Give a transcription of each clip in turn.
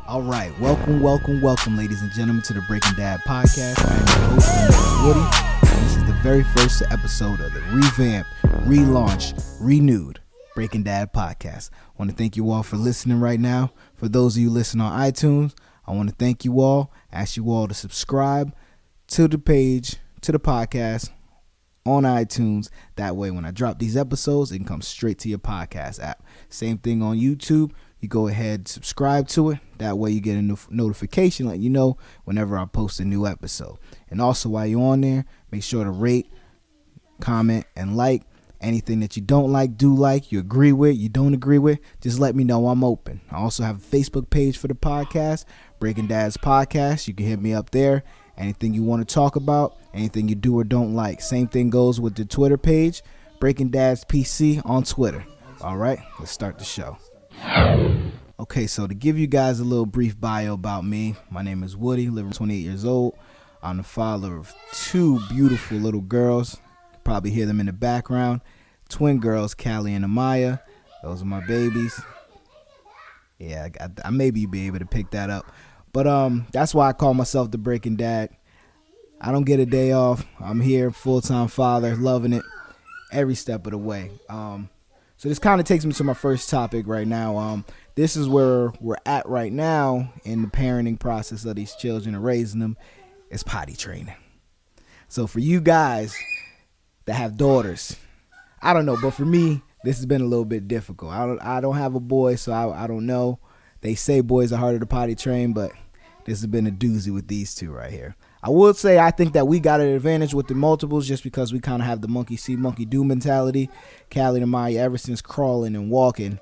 All right, welcome, ladies and gentlemen, to the Breaking Dad podcast. I am your host, my name is Woody, and this is the very first episode of the revamped, relaunched, renewed Breaking Dad podcast. I want to thank you all for listening right now. For those of you listening on iTunes, I want to thank you all, ask you all to subscribe to the page, to the podcast on iTunes. That way, when I drop these episodes, it can come straight to your podcast app. Same thing on YouTube. You go ahead, subscribe to it. That way you get a notification letting you know whenever I post a new episode. And also while you're on there, make sure to rate, comment, and like. Anything that you don't like, you agree with, you don't agree with, just let me know. I'm open. I also have a Facebook page for the podcast, Breaking Dad's Podcast. You can hit me up there. Anything you want to talk about, anything you do or don't like. Same thing goes with the Twitter page, Breaking Dad's PC on Twitter. All right, let's start the show. Okay, so to give you guys a little brief bio about me, my name is Woody, living 28 years old. I'm the father of two beautiful little girls. You can probably hear them in the background. Twin girls, Callie and Amaya. Those are my babies. Yeah, I maybe be able to pick that up. But that's why I call myself the Breaking Dad. I don't get a day off. I'm here, full-time father, loving it every step of the way. So this kind of takes me to my first topic right now. This is where we're at right now in the parenting process of these children and raising them. It's potty training. So for you guys that have daughters, I don't know, but for me, this has been a little bit difficult. I don't have a boy, so I don't know. They say boys are harder to potty train, but this has been a doozy with these two right here. I would say I think that we got an advantage with the multiples just because we kind of have the monkey see, monkey do mentality. Callie and Maya, ever since crawling and walking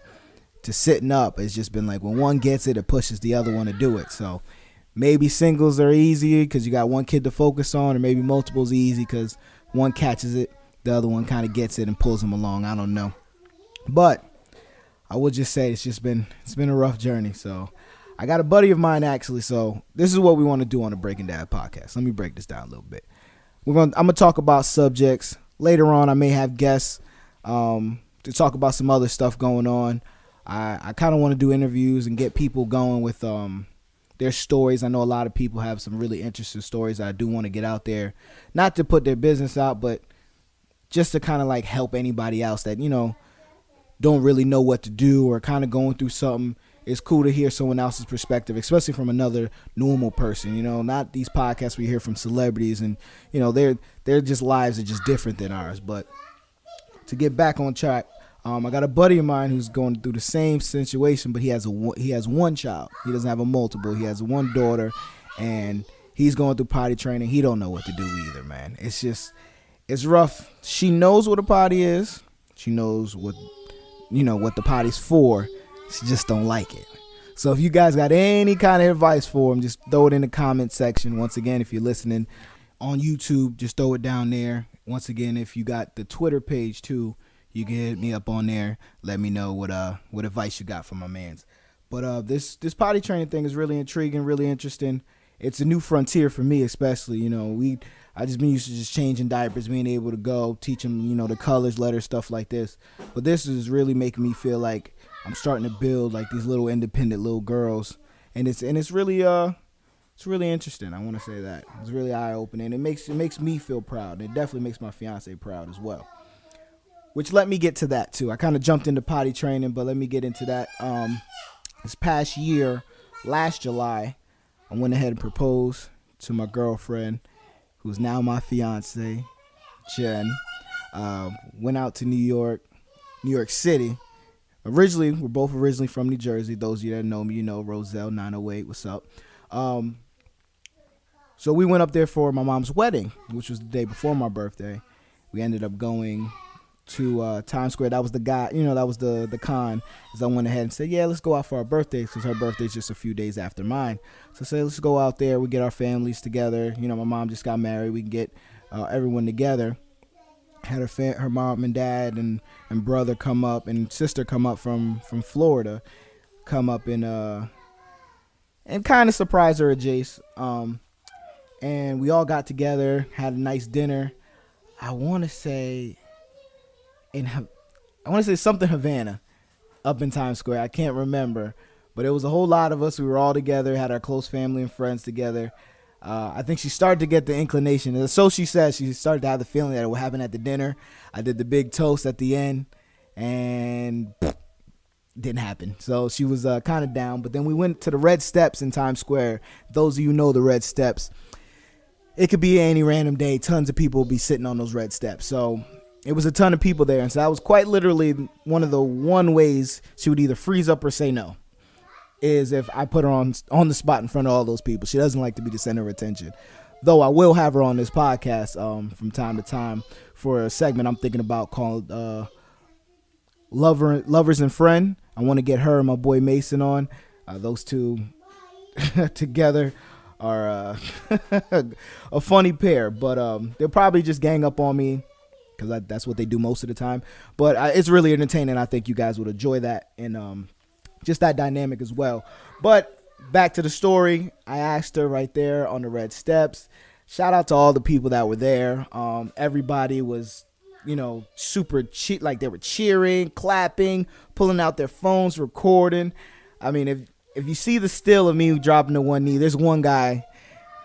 to sitting up, it's just been like when one gets it, it pushes the other one to do it. So maybe singles are easier because you got one kid to focus on, or maybe multiples easy because one catches it, the other one kind of gets it and pulls them along. I don't know. But I would just say it's been a rough journey. So I got a buddy of mine actually, so this is what we want to do on the Breaking Dad podcast. Let me break this down a little bit. I'm gonna talk about subjects. Later on, I may have guests to talk about some other stuff going on. I kind of want to do interviews and get people going with their stories. I know a lot of people have some really interesting stories that I do want to get out there. Not to put their business out, but just to kind of like help anybody else that, you know, don't really know what to do or kind of going through something. It's cool to hear someone else's perspective, especially from another normal person, you know, not these podcasts we hear from celebrities and, you know, their just lives are just different than ours. But to get back on track, I got a buddy of mine who's going through the same situation, but he has one child. He doesn't have a multiple. He has one daughter, and he's going through potty training. He don't know what to do either, man. It's rough. She knows what a potty is. She knows what the potty's for. She just don't like it. So if you guys got any kind of advice for him, just throw it in the comment section. Once again, if you're listening on YouTube, just throw it down there. Once again, if you got the Twitter page too, you can hit me up on there. Let me know what advice you got for my mans. But this potty training thing is really intriguing, really interesting. It's a new frontier for me, especially. You know, I just been used to just changing diapers, being able to go teach them, you know, the colors, letters, stuff like this. But this is really making me feel like I'm starting to build like these little independent little girls, and it's really interesting. I want to say that it's really eye opening. It makes me feel proud. It definitely makes my fiance proud as well. Which let me get to that too. I kind of jumped into potty training, but let me get into that. This past year, last July, I went ahead and proposed to my girlfriend, who's now my fiance, Jen. Went out to New York City. We're both originally from New Jersey. Those of you that know me, you know Roselle 908. What's up? So we went up there for my mom's wedding, which was the day before my birthday. We ended up going to Times Square. That was the guy, you know, that was the con. As I went ahead and said, yeah, let's go out for our birthdays, because her birthday's just a few days after mine. So I said, let's go out there. We get our families together. You know, my mom just got married. We can get everyone together. Had her mom and dad and brother come up, and sister come up from Florida, come up and kind of surprise her at Jace. And we all got together, had a nice dinner. I want to say something Havana up in Times Square. I can't remember, But it was a whole lot of us. We were all together, had our close family and friends together. I think she started to get the inclination. And so she said she started to have the feeling that it would happen at the dinner. I did the big toast at the end, and didn't happen. So she was kind of down. But then we went to the Red Steps in Times Square. Those of you know the Red Steps. It could be any random day. Tons of people will be sitting on those Red Steps. So it was a ton of people there. And so that was quite literally one of the ways she would either freeze up or say no, is if I put her on the spot in front of all those people. She doesn't like to be the center of attention. Though I will have her on this podcast from time to time for a segment I'm thinking about called Lovers and Friend. I want to get her and my boy Mason on. Those two together are a funny pair, but they'll probably just gang up on me because that's what they do most of the time. But it's really entertaining. I think you guys would enjoy that and just that dynamic as well. But back to the story. I asked her right there on the Red Steps. Shout out to all the people that were there. Everybody was, super like they were cheering, clapping, pulling out their phones, recording. I mean, if you see the still of me dropping to one knee, there's one guy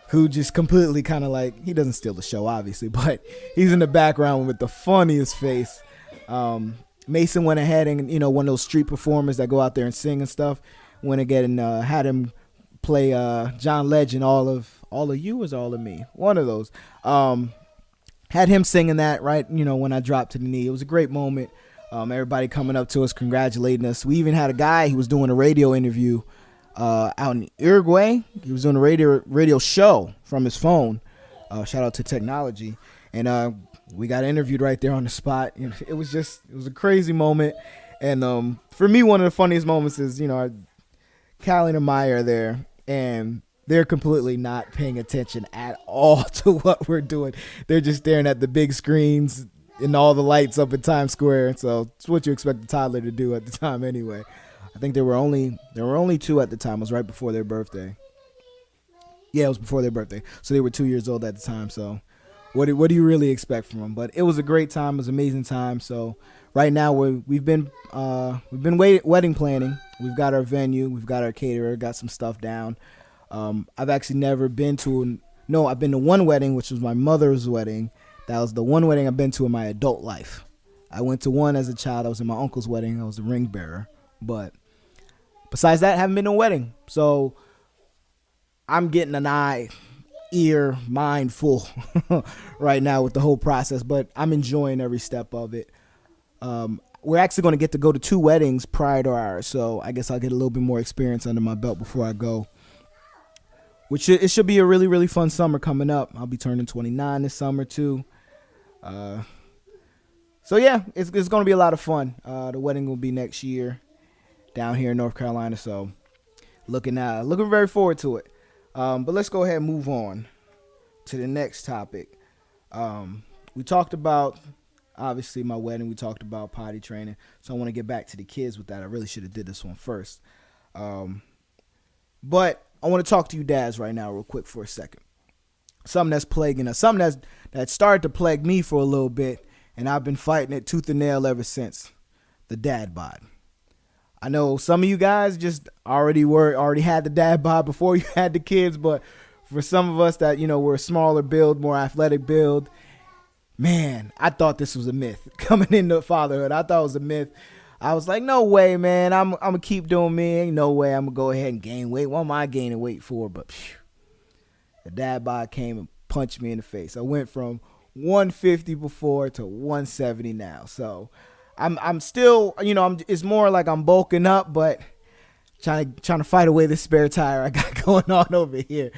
who just completely kind of like, he doesn't steal the show, obviously, but he's in the background with the funniest face. Mason went ahead and, one of those street performers that go out there and sing and stuff, went again and had him play John Legend, all of you was all of me, one of those. Had him singing that right, when I dropped to the knee. It was a great moment. Everybody coming up to us, congratulating us. We even had a guy who was doing a radio interview out in Uruguay. He was doing a radio show from his phone. Shout out to technology. And we got interviewed right there on the spot. It was a crazy moment. And for me, one of the funniest moments is, Callie and Maya are there, and they're completely not paying attention at all to what we're doing. They're just staring at the big screens and all the lights up in Times Square. So it's what you expect a toddler to do at the time anyway. I think there were only two at the time. It was right before their birthday. Yeah, it was before their birthday. So they were 2 years old at the time. So what do you really expect from them? But it was a great time. It was an amazing time. So right now we've been wedding planning. We've got our venue. We've got our caterer. Got some stuff down. I've actually never been to I've been to one wedding, which was my mother's wedding. That was the one wedding I've been to in my adult life. I went to one as a child. I was in my uncle's wedding. I was the ring bearer. But besides that, I haven't been to a wedding. So I'm getting an eye, ear, mind full right now with the whole process. But I'm enjoying every step of it. We're actually going to get to go to 2 weddings prior to ours. So I guess I'll get a little bit more experience under my belt before I go. It should be a really, really fun summer coming up. I'll be turning 29 this summer too. So yeah, it's going to be a lot of fun. The wedding will be next year down here in North Carolina. So looking very forward to it. But let's go ahead and move on to the next topic. We talked about, obviously, my wedding. We talked about potty training. So I want to get back to the kids with that. I really should have did this one first. But I want to talk to you dads right now real quick for a second. Something that's plaguing us. Something that started to plague me for a little bit, and I've been fighting it tooth and nail ever since. The dad bod. I know some of you guys just already had the dad bod before you had the kids, but for some of us that, we're a smaller build, more athletic build, man, I thought this was a myth. Coming into fatherhood, I thought it was a myth. I was like, no way, man. I'm going to keep doing me. Ain't no way I'm going to go ahead and gain weight. What am I gaining weight for? But the dad bod came and punched me in the face. I went from 150 before to 170 now. So I'm still, it's more like I'm bulking up, but trying to fight away the spare tire I got going on over here.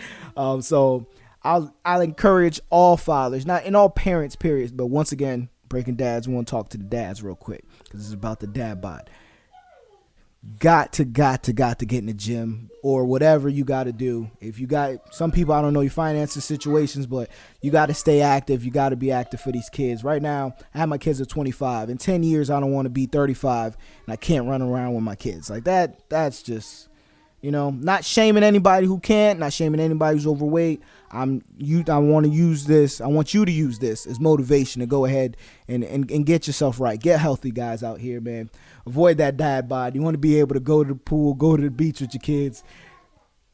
So I'll encourage all fathers, not in all parents, period. But once again, Breaking Dads, we want to talk to the dads real quick because it's about the dad bod. Got to get in the gym or whatever you got to do. If you got some people, I don't know your finances situations, but you got to stay active. You got to be active for these kids. Right now, I have my kids at 25. In 10 years, I don't want to be 35 and I can't run around with my kids like that. That's just, Not shaming anybody who can't, not shaming anybody who's overweight. I want you to use this as motivation to go ahead and get yourself right. Get healthy, guys, out here, man. Avoid that dad bod. You want to be able to go to the pool, go to the beach with your kids.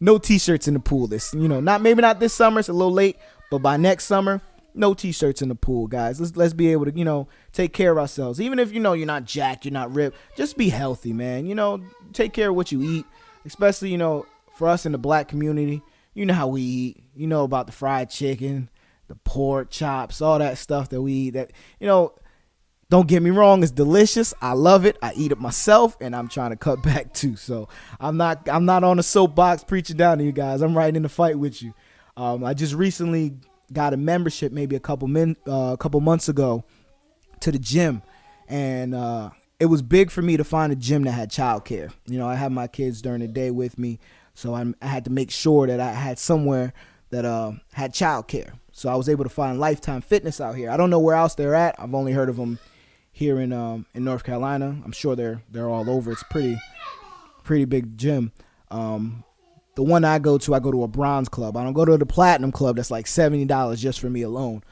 No t-shirts in the pool. Maybe not this summer. It's a little late, but by next summer, no t-shirts in the pool, guys. Let's be able to, take care of ourselves. Even if, you're not jacked, you're not ripped, just be healthy, man. Take care of what you eat, especially, for us in the black community. You know how we eat. You know about the fried chicken, the pork chops, all that stuff that we eat that, don't get me wrong, it's delicious. I love it. I eat it myself, and I'm trying to cut back too. So I'm not on a soapbox preaching down to you guys. I'm right in the fight with you. I just recently got a membership maybe a couple months ago to the gym, and it was big for me to find a gym that had childcare. I have my kids during the day with me, so I had to make sure that I had somewhere that had childcare. So I was able to find Lifetime Fitness out here. I don't know where else they're at. I've only heard of them here in North Carolina. I'm sure they're all over. It's a pretty big gym. The one I go to a bronze club. I don't go to the platinum club. That's like $70 just for me alone.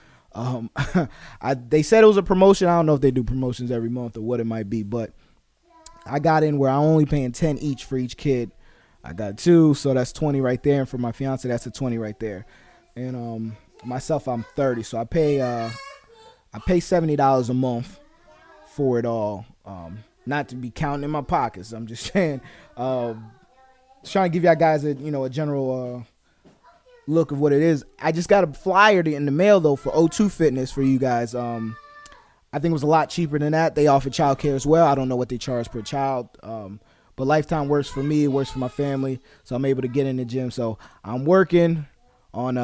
They said it was a promotion. I don't know if they do promotions every month or what it might be, but I got in where I'm only paying $10 each for each kid. I got 2, so that's $20 right there, and for my fiance, that's a $20 right there. And myself, I'm 30, so I pay $70 a month for it all. Not to be counting in my pockets. I'm just saying, trying to give y'all guys a general look of what it is. I just got a flyer in the mail though for O2 Fitness for you guys. I think it was a lot cheaper than that. They offer childcare as well. I don't know what they charge per child, but Lifetime works for me. It works for my family, so I'm able to get in the gym. So I'm working on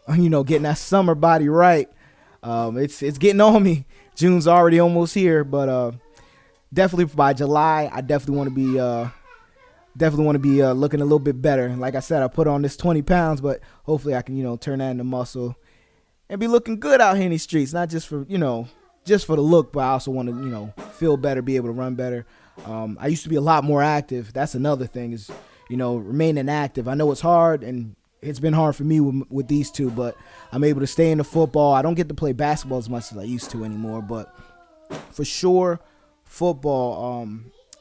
getting that summer body right. It's getting on me. June's already almost here, but definitely by July, I definitely want to be looking a little bit better. Like I said, I put on this 20 pounds, but hopefully I can, turn that into muscle and be looking good out here in these streets. Not just for, just for the look, but I also want to, feel better, be able to run better. I used to be a lot more active. That's another thing is, remaining active. I know it's hard, and it's been hard for me with these two, but I'm able to stay into football. I don't get to play basketball as much as I used to anymore, but for sure, football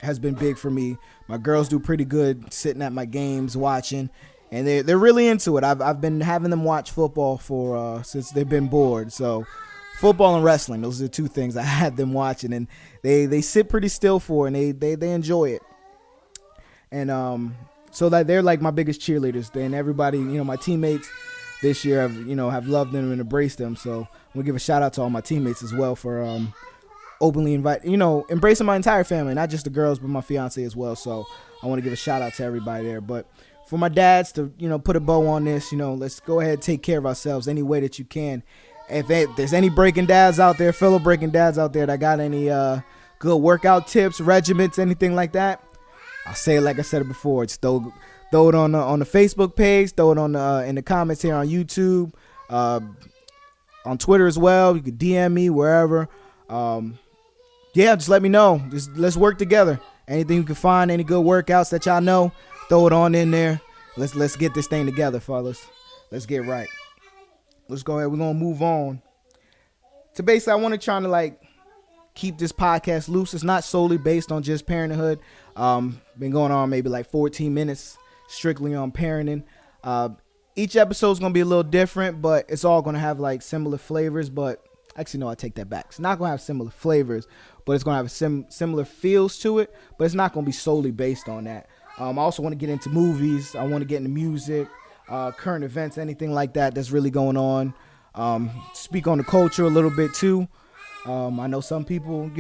has been big for me. My girls do pretty good sitting at my games watching, and they're really into it. I've been having them watch football for since they've been bored. So football and wrestling, those are the 2 things I had them watching, and they sit pretty still for, and they enjoy it. And so that they're like my biggest cheerleaders. And everybody, my teammates this year have loved them and embraced them. So I'm gonna give a shout out to all my teammates as well for openly embracing my entire family, not just the girls, but my fiance as well. So I want to give a shout out to everybody there. But for my dads to, put a bow on this, let's go ahead and take care of ourselves any way that you can. If there's any breaking dads out there, fellow breaking dads out there that got any good workout tips, regiments, anything like that, I'll say it like I said it before. Just throw it on the Facebook page, throw it on in the comments here on YouTube, on Twitter as well. You can DM me wherever. Just let me know. Just let's work together. Anything you can find, any good workouts that y'all know, throw it on in there. Let's get this thing together, fellas. Let's get right. Let's go ahead. We're gonna move on to basically. I want to try to keep this podcast loose. It's not solely based on just parenthood. Been going on maybe 14 minutes strictly on parenting. Each episode is gonna be a little different, but it's all gonna have similar flavors. But actually, no, I take that back. It's not going to have similar flavors, but it's going to have similar feels to it, but it's not going to be solely based on that. I also want to get into movies. I want to get into music, current events, anything like that that's really going on. Speak on the culture a little bit too. I know some people,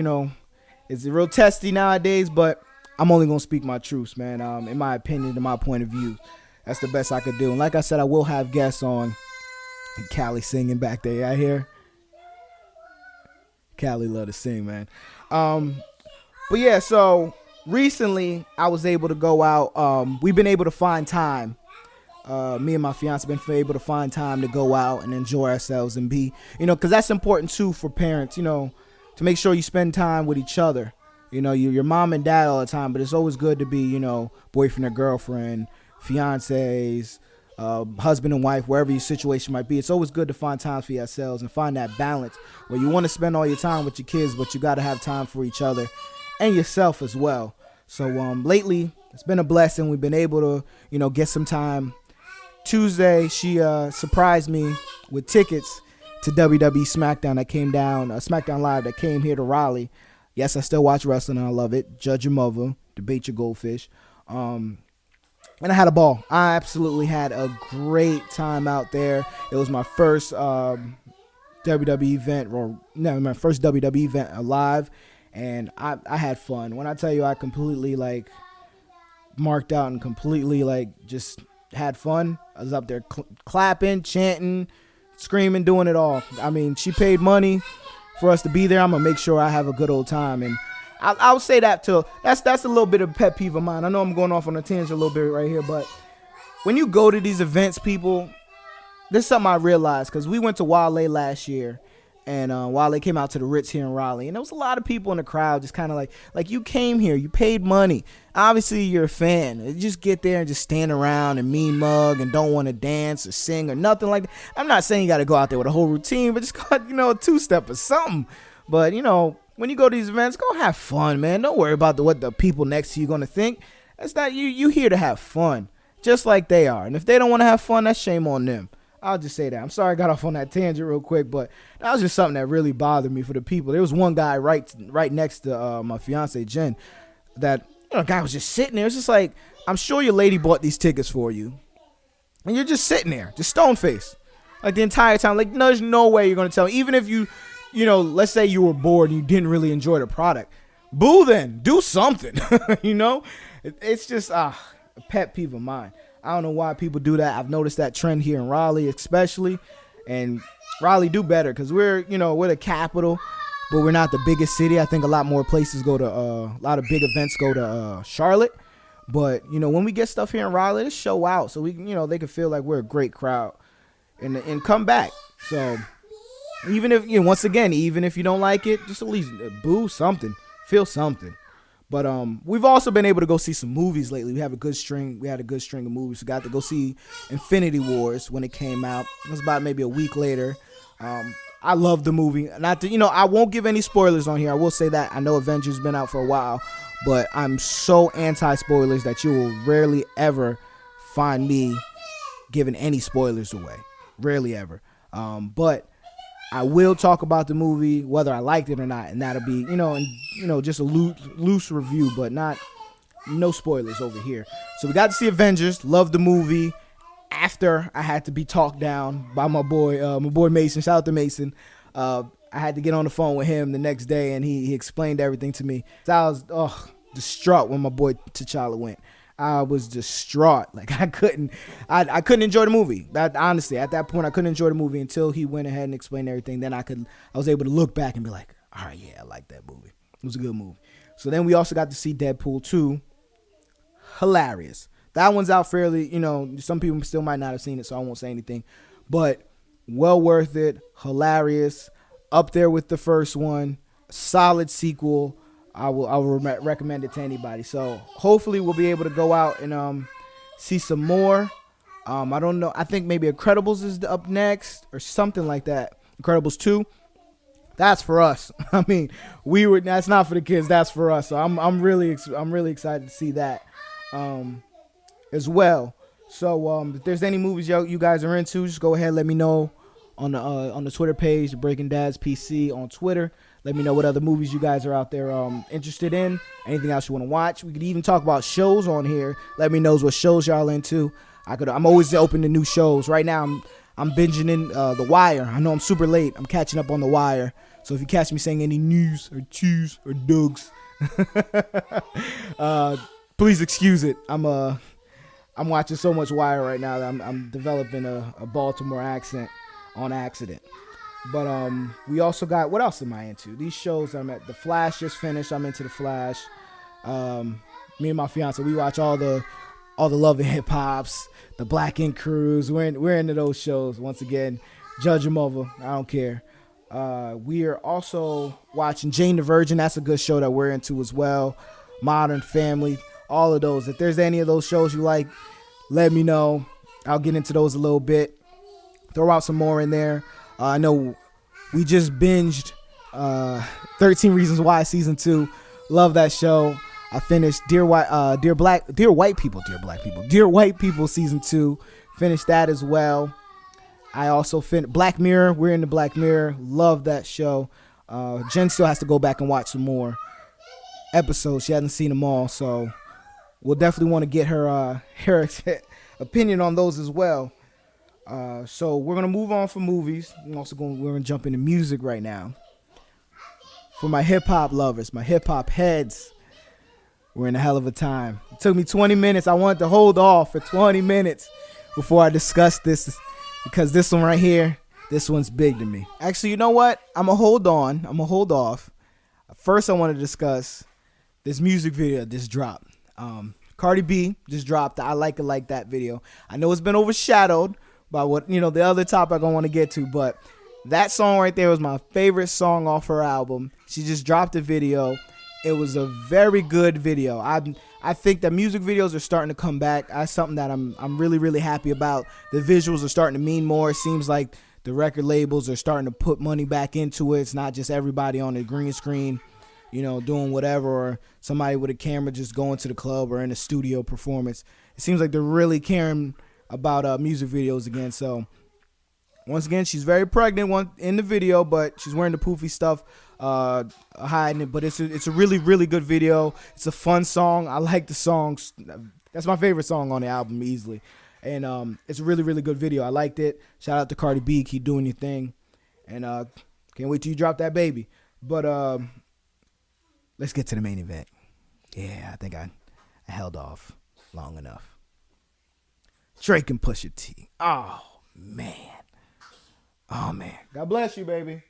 it's real testy nowadays, but I'm only going to speak my truths, man. In my opinion, in my point of view, that's the best I could do. And like I said, I will have guests on. Callie singing back there, I hear. Callie love to sing, man. But yeah, so recently I was able to go out. We've been able to find time. Me and my fiance been able to find time to go out and enjoy ourselves and be, because that's important too for parents, to make sure you spend time with each other. You know, your mom and dad all the time, but it's always good to be, you know, boyfriend or girlfriend, fiancés, husband and wife, wherever your situation might be. It's always good to find times for yourselves and find that balance where you want to spend all your time with your kids, but you got to have time for each other and yourself as well. So lately, it's been a blessing. We've been able to, you know, get some time. Tuesday, she surprised me with tickets to WWE SmackDown that came down, SmackDown Live that came here to Raleigh. Yes, I still watch wrestling and I love it. Judge your mother, debate your goldfish. And I had a ball. I absolutely had a great time out there. It was my first WWE event, or no, my first WWE event live, and I had fun. When I tell you I completely like marked out and completely like just had fun, I was up there clapping, chanting, screaming, doing it all. I mean, she paid money for us to be there. I'm gonna make sure I have a good old time, and I'll say that too. That's a little bit of a pet peeve of mine. I know I'm going off on a tangent a little bit right here, but when you go to these events, people, this is something I realized, because we went to Wale last year, and Wale came out to the Ritz here in Raleigh, and there was a lot of people in the crowd just kind of like you came here, you paid money. Obviously, you're a fan. You just get there and just stand around and mean mug and don't want to dance or sing or nothing like that. I'm not saying you got to go out there with a whole routine, but just got, you know, a two-step or something. But, you know, when you go to these events, go have fun, man. Don't worry about what the people next to you going to think. That's not you. You here to have fun, just like they are. And if they don't want to have fun, that's shame on them. I'll just say that. I'm sorry I got off on that tangent real quick, but that was just something that really bothered me for the people. There was one guy right next to my fiance Jen that, you know, guy was just sitting there. It's just like, I'm sure your lady bought these tickets for you, and you're just sitting there, just stone faced, like the entire time. Like, no, there's no way you're gonna tell. Even if you know, let's say you were bored and you didn't really enjoy the product, boo, then do something. You know, it's just a pet peeve of mine. I don't know why people do that. I've noticed that trend here in Raleigh, especially, and Raleigh do better because we're the capital, but we're not the biggest city. I think a lot more places go to a lot of big events go to Charlotte, but you know, when we get stuff here in Raleigh, just show out so we, you know, they can feel like we're a great crowd and come back. So even if, you know, once again, even if you don't like it, just at least boo something, feel something. But we've also been able to go see some movies lately. We had a good string of movies. We got to go see Infinity Wars when it came out. It was about maybe a week later. I love the movie. Not to, you know, I won't give any spoilers on here. I will say that I know Avengers been out for a while, but I'm so anti-spoilers that you will rarely ever find me giving any spoilers away. Rarely ever. But I will talk about the movie, whether I liked it or not, and that'll be, just a loose review, but no spoilers over here. So we got to see Avengers. Love the movie. After I had to be talked down by my boy Mason. Shout out to Mason. I had to get on the phone with him the next day, and he explained everything to me. So I was distraught when my boy T'Challa went. I was distraught. Like I couldn't enjoy the movie. That honestly, at that point, I couldn't enjoy the movie until he went ahead and explained everything. Then I was able to look back and be like, all right, yeah, I like that movie. It was a good movie. So then we also got to see Deadpool 2. Hilarious. That one's out fairly, some people still might not have seen it, so I won't say anything. But well worth it. Hilarious. Up there with the first one. Solid sequel. I will recommend it to anybody. So hopefully we'll be able to go out and see some more. I don't know. I think maybe Incredibles is up next or something like that. Incredibles 2. That's for us. I mean, that's not for the kids. That's for us. So I'm really excited to see that as well. So if there's any movies you guys are into, just go ahead and let me know on the Twitter page, Breaking Dads PC on Twitter. Let me know what other movies you guys are out there interested in. Anything else you want to watch. We could even talk about shows on here. Let me know what shows y'all into. I'm always open to new shows. Right now I'm binging in The Wire. I know I'm super late. I'm catching up on The Wire. So if you catch me saying any news or chews or dugs, please excuse it. I'm watching so much Wire right now that I'm developing a Baltimore accent on accident. But we also got, what else am I into? These shows I'm at. The Flash just finished. I'm into The Flash. Me and my fiance, we watch all the Love and Hip Hops, the Black Ink Crews. We're into those shows. Once again, judge them over. I don't care. We are also watching Jane the Virgin. That's a good show that we're into as well. Modern Family, all of those. If there's any of those shows you like, let me know. I'll get into those a little bit. Throw out some more in there. I know we just binged 13 Reasons Why season 2. Love that show. I finished Dear White People season 2. Finished that as well. I also finished Black Mirror. We're in the Black Mirror. Love that show. Jen still has to go back and watch some more episodes. She hasn't seen them all, so we'll definitely want to get her opinion on those as well. So we're gonna move on from movies. We're gonna jump into music right now. For my hip hop lovers, my hip hop heads, we're in a hell of a time. It took me 20 minutes. I wanted to hold off for 20 minutes before I discuss this, because this one right here, this one's big to me. Actually, you know what? I'm gonna hold on. I'm gonna hold off. First, I want to discuss this music video just dropped. Cardi B just dropped the I Like It Like That video. I know it's been overshadowed by what, the other topic I want to get to, but that song right there was my favorite song off her album. She just dropped a video. It was a very good video. I think that music videos are starting to come back. That's something that I'm really, really happy about. The visuals are starting to mean more. It seems like the record labels are starting to put money back into it. It's not just everybody on the green screen, doing whatever, or somebody with a camera just going to the club or in a studio performance. It seems like they're really caring about music videos again. So once again, she's very pregnant in the video, but she's wearing the poofy stuff, hiding it. But it's a really, really good video. It's a fun song. I like the songs. That's my favorite song on the album easily. And it's a really, really good video. I liked it. Shout out to Cardi B. Keep doing your thing. And can't wait till you drop that baby. But let's get to the main event. Yeah, I think I held off long enough. Drake and Pusha T. Oh, man. God bless you, baby.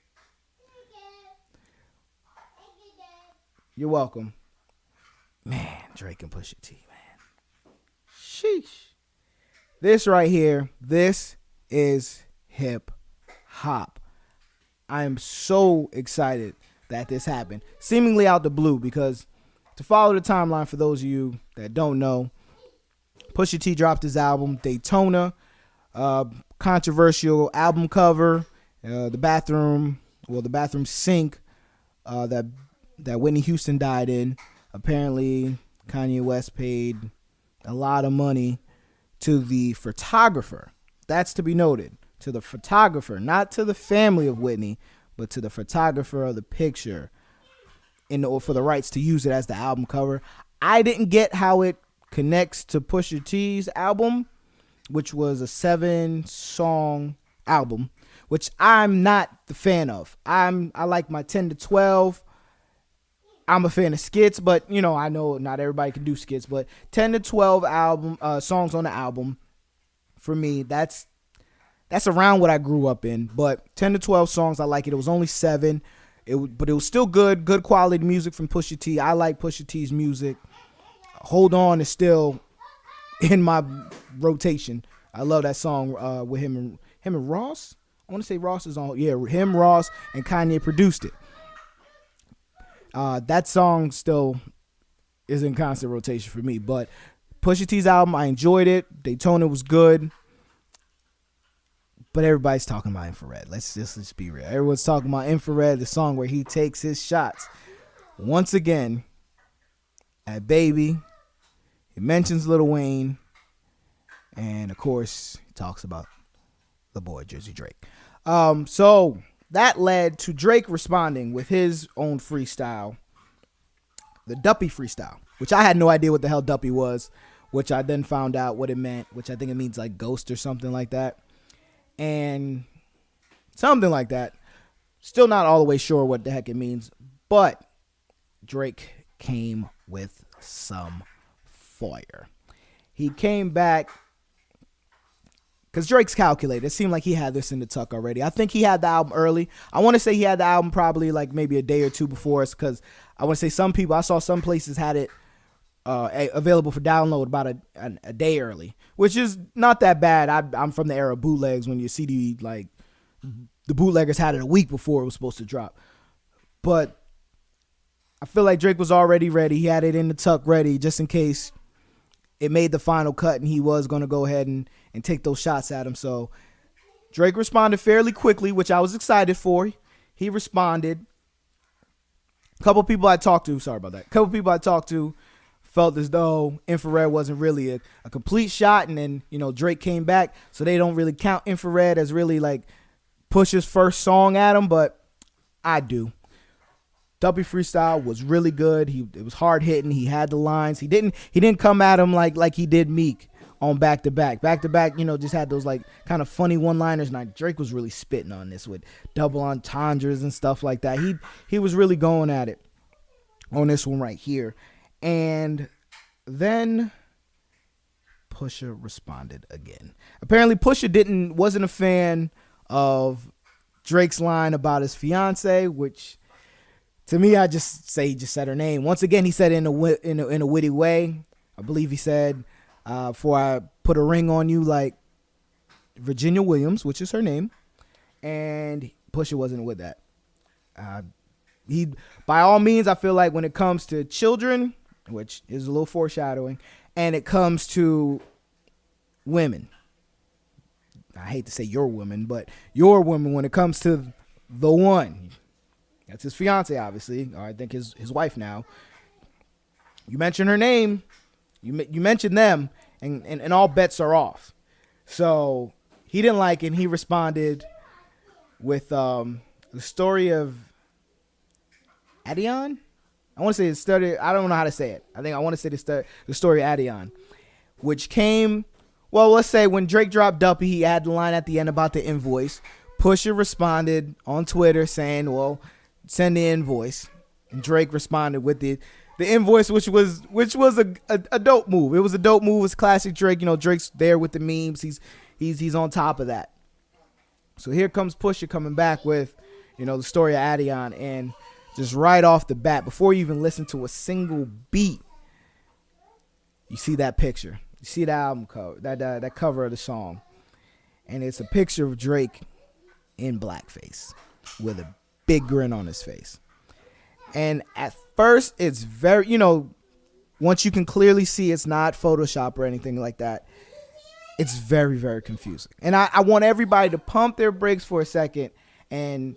You're welcome. Man, Drake and Pusha T, man. Sheesh. This right here, this is hip hop. I am so excited that this happened. Seemingly out the blue, because to follow the timeline, for those of you that don't know, Pusha T dropped his album, Daytona. Controversial album cover. The bathroom sink that Whitney Houston died in. Apparently, Kanye West paid a lot of money to the photographer. That's to be noted. To the photographer, not to the family of Whitney, but to the photographer of the picture, for the rights to use it as the album cover. I didn't get how it connects to Pusha T's album, which was a 7-song album, which I'm not the fan of. I like my 10 to 12. I'm a fan of skits, but I know not everybody can do skits, but 10 to 12 songs on the album, for me, that's around what I grew up in. But 10 to 12 songs, I like it. It was only 7, but it was still good quality music from Pusha T. I like Pusha T's music. Hold On is still in my rotation. I love that song with him and Ross. I want to say Ross is on. Yeah, him, Ross, and Kanye produced it. That song still is in constant rotation for me. But Pusha T's album, I enjoyed it. Daytona was good. But everybody's talking about Infrared. Let's be real. Everyone's talking about Infrared, the song where he takes his shots. Once again, at Baby, he mentions Lil Wayne. And, of course, he talks about the boy, Jersey Drake. So that led to Drake responding with his own freestyle, the Duppy freestyle, which I had no idea what the hell Duppy was, which I then found out what it meant, which I think it means like ghost or something like that. And something like that. Still not all the way sure what the heck it means, but Drake came with some fire. He came back because Drake's calculated. It seemed like he had this in the tuck already. I think he had the album early. I want to say he had the album probably like maybe a day or two before us, because I want to say I saw some places had it available for download about a day early, which is not that bad. I'm from the era of bootlegs, when your CD like the bootleggers had it a week before it was supposed to drop. But I feel like Drake was already ready. He had it in the tuck ready just in case it made the final cut and he was going to go ahead and take those shots at him. So Drake responded fairly quickly, which I was excited for. He responded. A couple people I talked to felt as though Infrared wasn't really a complete shot, and then, you know, Drake came back, so they don't really count Infrared as really like Push's first song at him, but I do. Duppy Freestyle was really good. It was hard hitting. He had the lines. He didn't come at him like he did Meek on back to back. Back to back, you know, just had those like kind of funny one-liners. Now Drake was really spitting on this with double entendres and stuff like that. He was really going at it on this one right here. And then Pusha responded again. Apparently Pusha wasn't a fan of Drake's line about his fiance, which to me, I just say he just said her name. Once again, he said it in a witty way. I believe he said, before I put a ring on you, like Virginia Williams, which is her name. And Pusha wasn't with that. He, by all means, I feel like when it comes to children, which is a little foreshadowing, and it comes to women, I hate to say your woman, but your woman, when it comes to the one, that's his fiance, obviously, or I think his wife now. You mention her name, you mention them, and all bets are off. So he didn't like it, and he responded with the story of Adion. I want to say the story. I don't know how to say it. I want to say the story of Adion, which came. Well, let's say when Drake dropped Duppy, he had the line at the end about the invoice. Pusha responded on Twitter saying, "Well, send the invoice," and Drake responded with the invoice, which was a dope move. It was a dope move. It was classic Drake. You know, Drake's there with the memes. He's on top of that. So here comes Pusha coming back with, you know, the story of Adion, and just right off the bat, before you even listen to a single beat, you see that picture. You see the album cover, that cover of the song, and it's a picture of Drake in blackface with a big grin on his face. And at first, it's very, you know, once you can clearly see it's not Photoshop or anything like that, it's very, very confusing. And I want everybody to pump their brakes for a second, and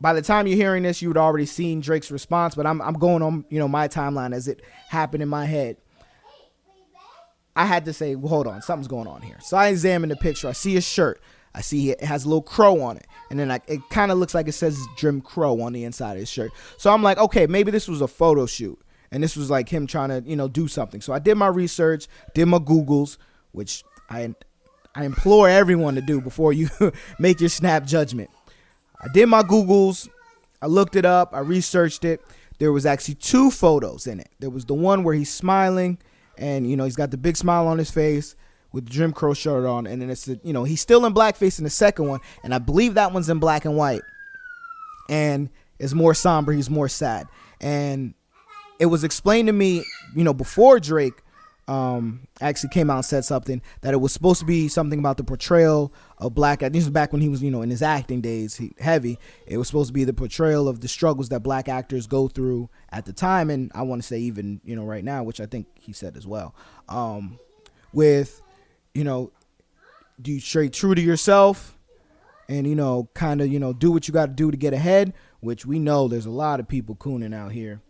by the time you're hearing this, you would already seen Drake's response, but I'm going on, you know, my timeline as it happened in my head. I had to say, well, hold on, something's going on here. So I examine the picture. I see his shirt. I see it has a little crow on it. And then it kind of looks like it says Jim Crow on the inside of his shirt. So I'm like, okay, maybe this was a photo shoot. And this was like him trying to, you know, do something. So I did my research, did my Googles, which I implore everyone to do before you make your snap judgment. I did my Googles. I looked it up. I researched it. There was actually two photos in it. There was the one where he's smiling and, you know, he's got the big smile on his face with the Jim Crow shirt on. And then it's, you know, he's still in blackface in the second one. And I believe that one's in black and white. And it's more somber. He's more sad. And it was explained to me, you know, before Drake actually came out and said something, that it was supposed to be something about the portrayal of black. This was back when he was, you know, in his acting days, heavy. It was supposed to be the portrayal of the struggles that black actors go through at the time, and I want to say even, you know, right now, which I think he said as well. With, you know, do you stay true to yourself and, you know, kind of, you know, do what you got to do to get ahead, which we know there's a lot of people cooning out here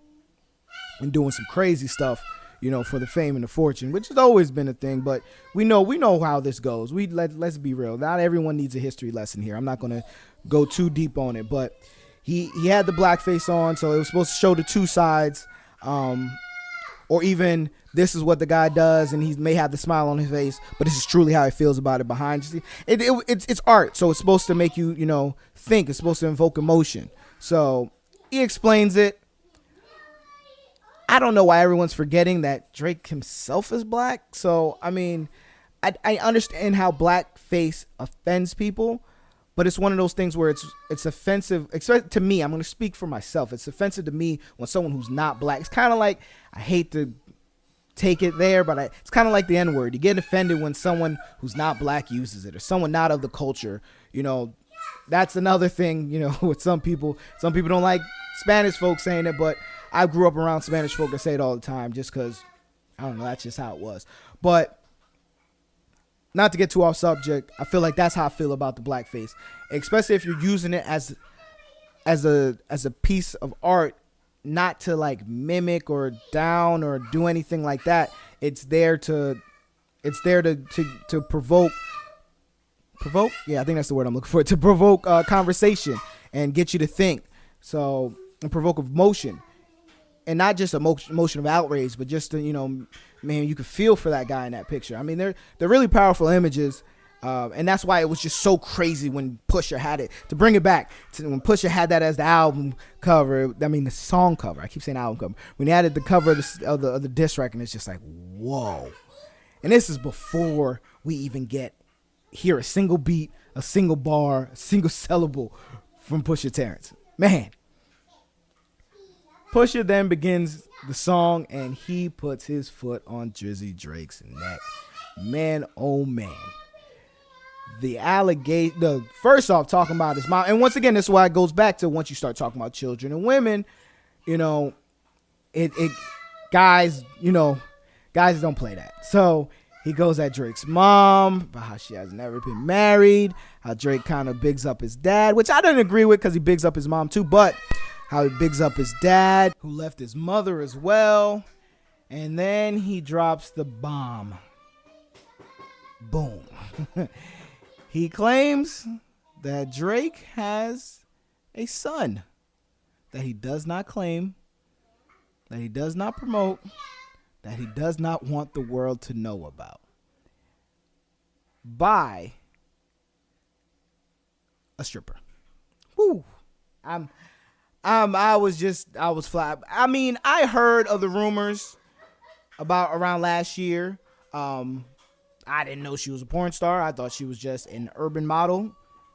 and doing some crazy stuff, you know, for the fame and the fortune, which has always been a thing, but we know how this goes. Let's be real. Not everyone needs a history lesson here. I'm not going to go too deep on it, but he had the blackface on, so it was supposed to show the two sides, or even this is what the guy does, and he may have the smile on his face, but this is truly how he feels about it behind you. It's art, so it's supposed to make you, you know, think. It's supposed to invoke emotion. So he explains it. I don't know why everyone's forgetting that Drake himself is black. So, I mean, I understand how blackface offends people, but it's one of those things where it's offensive, especially to me. I'm going to speak for myself. It's offensive to me when someone who's not black. It's kind of like, I hate to take it there, but it's kind of like the N-word. You get offended when someone who's not black uses it, or someone not of the culture, you know, that's another thing, with some people don't like Spanish folks saying it, but I grew up around Spanish folk that say it all the time just because, I don't know, that's just how it was. But not to get too off subject, I feel like that's how I feel about the blackface, especially if you're using it as a piece of art, not to like mimic or down or do anything like that. It's there to provoke. Yeah, I think that's the word I'm looking for. To provoke conversation and get you to think. So, and provoke emotion, and not just emotion of outrage, but just to, man, you could feel for that guy in that picture. I mean, they're really powerful images. And that's why it was just so crazy when Pusha had it. To bring it back to when Pusha had that as the album cover, the song cover. I keep saying album cover. When he added the cover of the diss record, it's just like, whoa. And this is before we even hear a single beat, a single bar, a single syllable from Pusha Terrence. Man. Pusha then begins the song, and he puts his foot on Drizzy Drake's neck. Man, oh man. First off, talking about his mom, and once again, this is why it goes back to once you start talking about children and women, guys don't play that. So he goes at Drake's mom about how she has never been married, how Drake kind of bigs up his dad, which I didn't agree with because he bigs up his mom too, but how he bigs up his dad, who left his mother as well, and then he drops the bomb. Boom. He claims that Drake has a son that he does not claim, that he does not promote, that he does not want the world to know about, by a stripper. Woo. I was flat. I mean, I heard of the rumors about around last year. I didn't know she was a porn star. I thought she was just an urban model,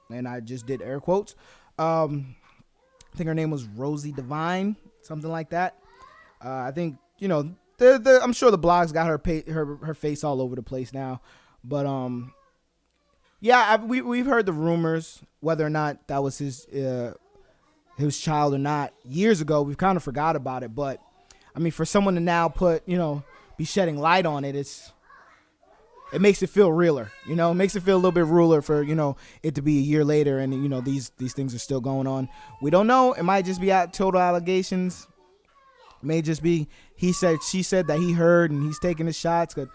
and I just did air quotes. I think her name was Rosie Devine, something like that. I think I'm sure the blogs got her face all over the place now, but we've heard the rumors, whether or not that was his child or not. Years ago, we've kind of forgot about it, but I mean, for someone to now be shedding light on it, it makes it feel realer, it makes it feel a little bit realer for, it to be a year later and, these things are still going on. We don't know. It might just be total allegations. It may just be she said that he heard and he's taking the shots. Cause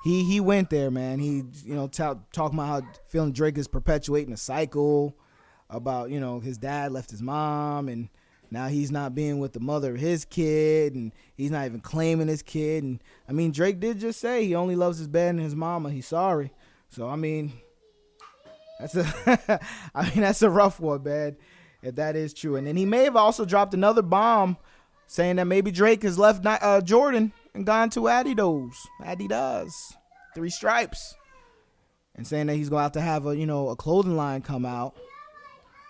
he went there, man. He, talking about how feeling Drake is perpetuating a cycle about, his dad left his mom and now he's not being with the mother of his kid, and he's not even claiming his kid. And I mean, Drake did just say he only loves his bed and his mama. He's sorry. So I mean, that's a rough one, man, if that is true. And then he may have also dropped another bomb, saying that maybe Drake has left Jordan and gone to Adidas, 3 Stripes, and saying that he's going to have a clothing line come out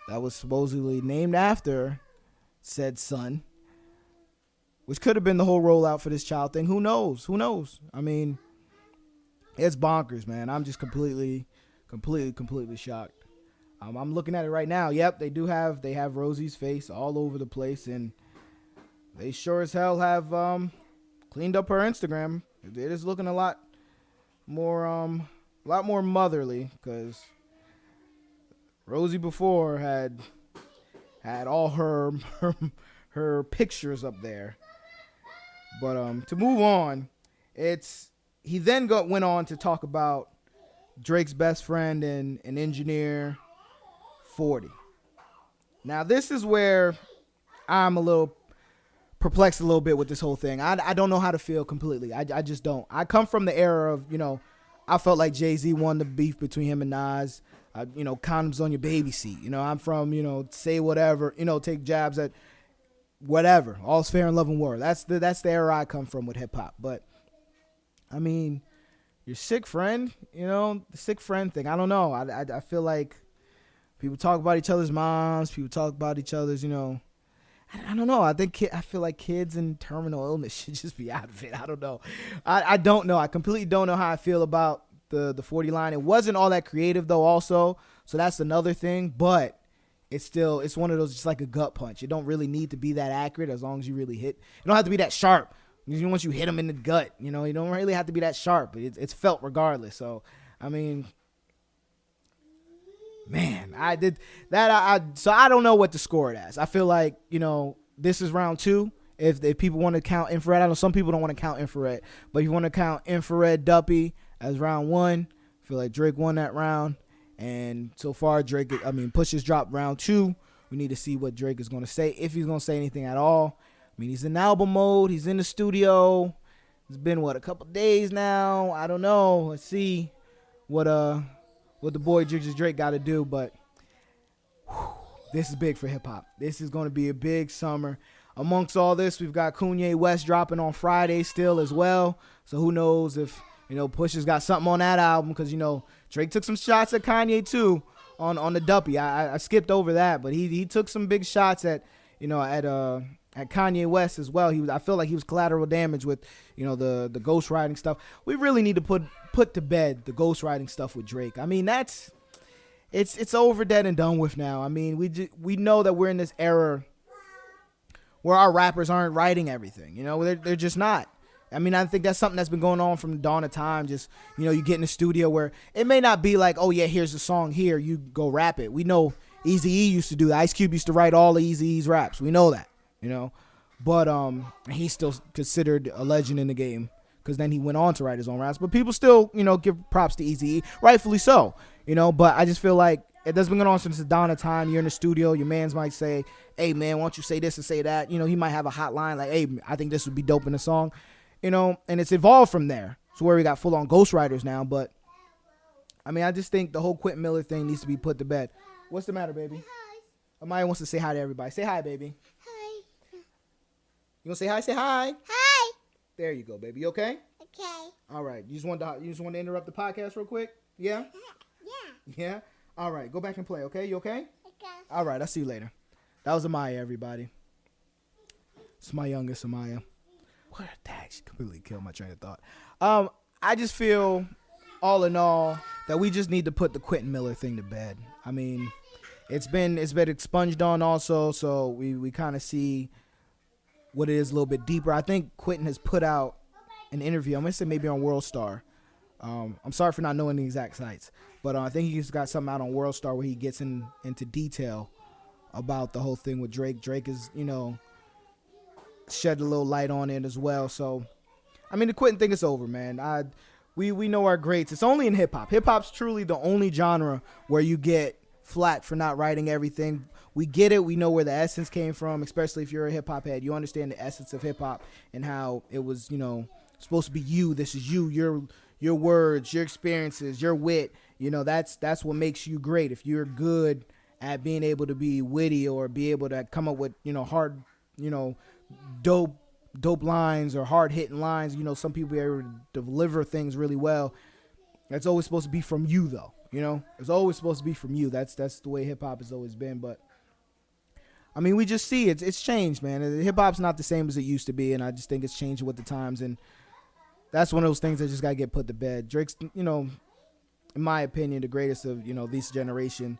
that was supposedly named after said son, which could have been the whole rollout for this child thing. Who knows? I mean, it's bonkers, man. I'm just completely shocked. I'm looking at it right now. Yep, they have Rosie's face all over the place, and they sure as hell have cleaned up her Instagram. It is looking a lot more motherly, because Rosie before had all her pictures up there. But to move on, he then went on to talk about Drake's best friend and an engineer, 40. Now this is where I'm a little perplexed a little bit with this whole thing. I don't know how to feel completely. I just don't. I come from the era of, I felt like Jay-Z won the beef between him and Nas. Condoms on your baby seat. I'm from, say whatever, take jabs at whatever. All's fair in love and war. That's the era I come from with hip hop. But I mean, your sick friend, the sick friend thing. I don't know. I feel like people talk about each other's moms. People talk about each other's, I don't know. I feel like kids in terminal illness should just be out of it. I don't know. I don't know. I completely don't know how I feel about the 40 line. It wasn't all that creative though also, so that's another thing. But it's one of those, just like a gut punch. It don't really need to be that accurate as long as you really hit. It don't have to be that sharp. Once you hit them in the gut, you don't really have to be that sharp, but it's felt regardless. So, I mean, man, I did that. So I don't know what to score it as. I feel like, this is round 2. If people want to count Infrared, I know some people don't want to count Infrared, but if you want to count Infrared Duppy as round 1, I feel like Drake won that round. And so far, Push has dropped round 2. We need to see what Drake is going to say, if he's going to say anything at all. He's in album mode. He's in the studio. It's been, a couple days now. I don't know. Let's see what the boy Jiggs Drake got to do. But this is big for hip-hop. This is going to be a big summer. Amongst all this, we've got Kanye West dropping on Friday still as well. So who knows if, Push has got something on that album, because, Drake took some shots at Kanye too on the Duppy. I skipped over that, but he took some big shots at Kanye West as well. I feel like he was collateral damage with, the ghostwriting stuff. We really need to put to bed the ghostwriting stuff with Drake. It's over, dead, and done with now. We know that we're in this era where our rappers aren't writing everything. They're just not. I think that's something that's been going on from the dawn of time. Just, you get in the studio where it may not be like, oh yeah, here's the song here, you go rap it. We know Eazy-E used to do that. Ice Cube used to write all of Eazy-E's raps. We know that. But he's still considered a legend in the game, because then he went on to write his own raps. But people still, give props to Eazy-E, rightfully so. But I just feel like it has been going on since the dawn of time. You're in the studio, your mans might say, hey man, why don't you say this and say that? He might have a hotline like, hey, I think this would be dope in a song. And it's evolved from there. So where we got full on ghostwriters now. But I just think the whole Quentin Miller thing needs to be put to bed. What's the matter, baby? Hi. Amaya wants to say hi to everybody. Say hi, baby. You want to say hi? Say hi. Hi. There you go, baby. You okay? Okay. All right. You just want to interrupt the podcast real quick? Yeah? Yeah. Yeah? All right. Go back and play, okay? You okay? Okay. All right. I'll see you later. That was Amaya, everybody. It's my youngest Amaya. What a tag. She completely killed my train of thought. I just feel, all in all, that we just need to put the Quentin Miller thing to bed. It's been expunged on also, so we kind of see what it is a little bit deeper. I think Quentin has put out an interview. I'm going to say maybe on World Star. I'm sorry for not knowing the exact sites, but I think he's got something out on World Star where he gets into detail about the whole thing with Drake. Drake is, shed a little light on it as well. So, the Quentin thing is over, man. We know our greats. It's only in hip-hop. Hip-hop's truly the only genre where you get flack for not writing everything. We get it. We know where the essence came from, especially if you're a hip-hop head. You understand the essence of hip-hop and how it was, supposed to be you. This is you, your words, your experiences, your wit. That's what makes you great. If you're good at being able to be witty or be able to come up with, hard, dope lines or hard-hitting lines. Some people are able to deliver things really well. That's always supposed to be from you, though. It's always supposed to be from you. That's the way hip-hop has always been, but we just see it's changed, man. Hip hop's not the same as it used to be, and I just think it's changing with the times, and that's one of those things that just gotta get put to bed. Drake's, in my opinion, the greatest of this generation,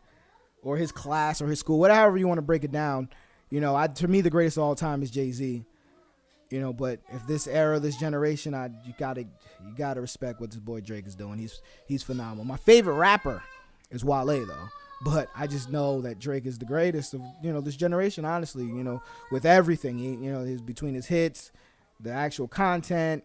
or his class, or his school, whatever you want to break it down. To me, the greatest of all time is Jay-Z. But if this era, this generation, you gotta respect what this boy Drake is doing. He's phenomenal. My favorite rapper is Wale, though. But I just know that Drake is the greatest of, this generation, honestly, with everything. He's between his hits, the actual content,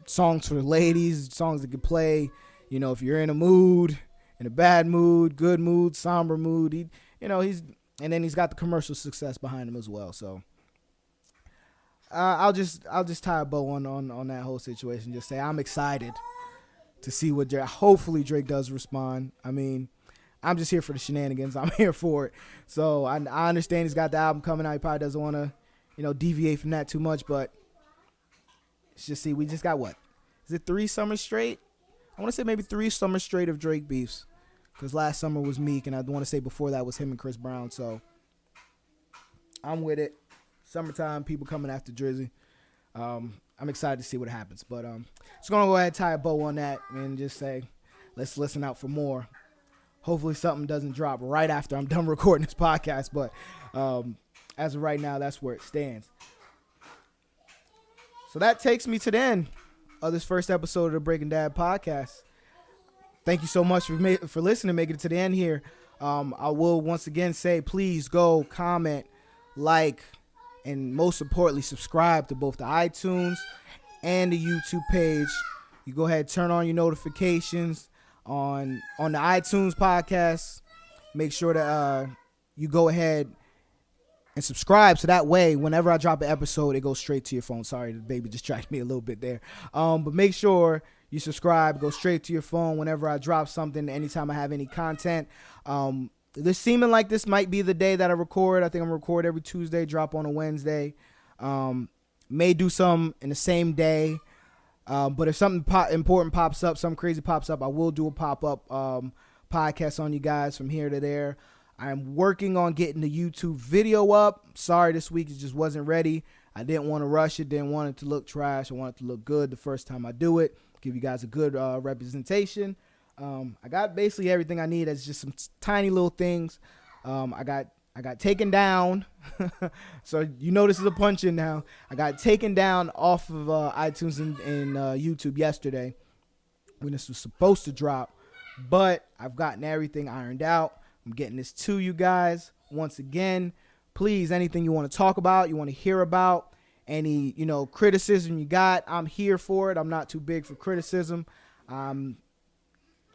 songs for the ladies, songs that could play, if you're in a mood, in a bad mood, good mood, somber mood. And then he's got the commercial success behind him as well. So I'll just tie a bow on that whole situation. Just say I'm excited to see what hopefully Drake does respond. I'm just here for the shenanigans. I'm here for it. So I understand he's got the album coming out. He probably doesn't want to, deviate from that too much. But let's just see. We just got what? Is it 3 summers straight? I want to say maybe 3 summers straight of Drake beefs. Because last summer was Meek, and I want to say before that was him and Chris Brown. So I'm with it. Summertime, people coming after Drizzy. I'm excited to see what happens. But just going to go ahead and tie a bow on that and just say, let's listen out for more. Hopefully something doesn't drop right after I'm done recording this podcast. But as of right now, that's where it stands. So that takes me to the end of this first episode of the Breaking Dad podcast. Thank you so much for listening, making it to the end here. I will once again say, please go comment, like, and most importantly, subscribe to both the iTunes and the YouTube page. You go ahead, turn on your notifications on the iTunes podcast. Make sure that you go ahead and subscribe, so that way whenever I drop an episode, it goes straight to your phone. Sorry, the baby distracted me a little bit there. But make sure you subscribe, go straight to your phone whenever I drop something, anytime I have any content. This seeming like this might be the day that I record. I think I'm gonna record every Tuesday, drop on a Wednesday. May do some in the same day. But if something important pops up, something crazy pops up, I will do a pop-up podcast on you guys from here to there. I'm working on getting the YouTube video up. Sorry, this week it just wasn't ready. I didn't want to rush it. Didn't want it to look trash. I want it to look good the first time I do it. Give you guys a good representation. I got basically everything I need. It's just some tiny little things. I got taken down. So you know this is a punch in now. I got taken down off of iTunes and YouTube yesterday when this was supposed to drop. But I've gotten everything ironed out. I'm getting this to you guys. Once again, please, anything you want to talk about, you want to hear about, any, criticism you got, I'm here for it. I'm not too big for criticism. I'm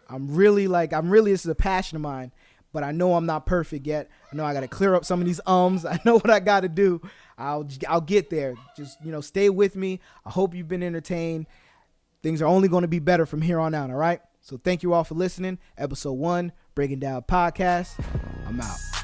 really, this is a passion of mine, but I know I'm not perfect yet. I know I got to clear up some of these ums. I know what I got to do. I'll get there. Just, stay with me. I hope you've been entertained. Things are only going to be better from here on out. All right. So thank you all for listening. Episode 1, Breaking Down Podcast. I'm out.